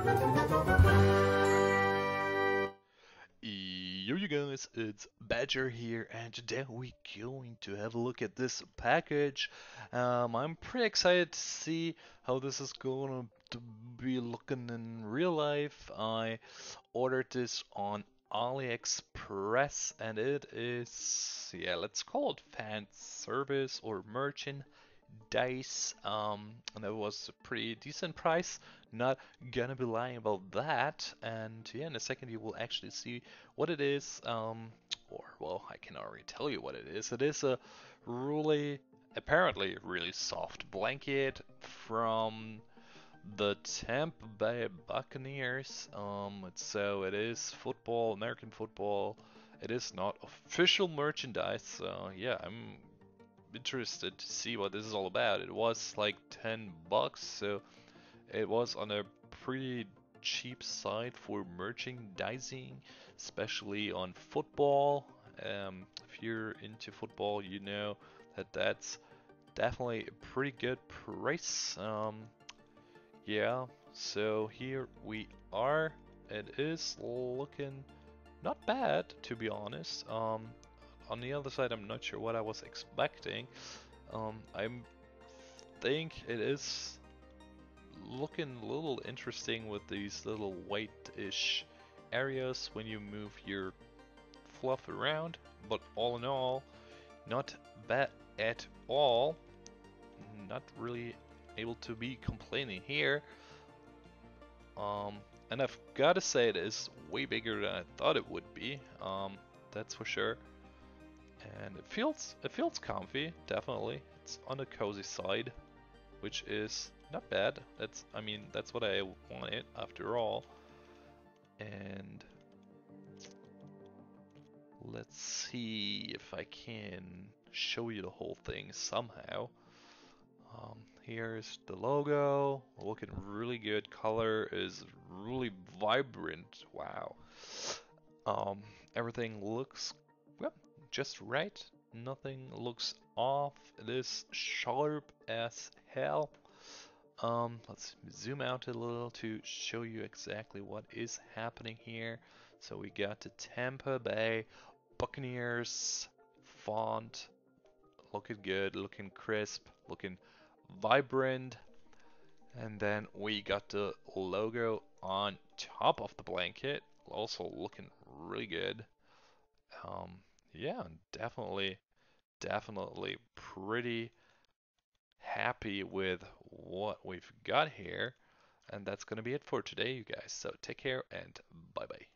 Yo, you guys, it's Badger here, and today we're going to have a look at this package. I'm pretty excited to see how this is going to be looking in real life. I ordered this on AliExpress, and it is, yeah, let's call it fan service or merchant dice, and that was a pretty decent price. Not gonna be lying about that. And yeah, in a second you will actually see what it is. Or well, I can already tell you what it is. It is a really, apparently really soft blanket from the Tampa Bay Buccaneers. So it is football, American football. It is not official merchandise. So yeah, I'm interested to see what this is all about. It was like 10 bucks, so it was on a pretty cheap side for merchandising, especially on football. If you're into football, you know that that's definitely a pretty good price. Yeah, so here we are. It is looking not bad, to be honest. On the other side, I'm not sure what I was expecting. I think it is looking a little interesting with these little white-ish areas when you move your fluff around, but all in all, not bad at all. Not really able to be complaining here. And I've got to say it is way bigger than I thought it would be. That's for sure. And it feels comfy, definitely. It's on the cozy side, which is not bad. That's what I wanted after all. And let's see if I can show you the whole thing somehow. Here's the logo, looking really good. Color is really vibrant. Wow. Um, Everything looks, well, just right. Nothing looks off. It is sharp as hell. Let's zoom out a little to show you exactly what is happening here. So we got the Tampa Bay Buccaneers font, looking good, looking crisp, looking vibrant. And then we got the logo on top of the blanket, also looking really good. Um, yeah, definitely pretty happy with what we've got here. And that's gonna be it for today, you guys. So take care and bye bye.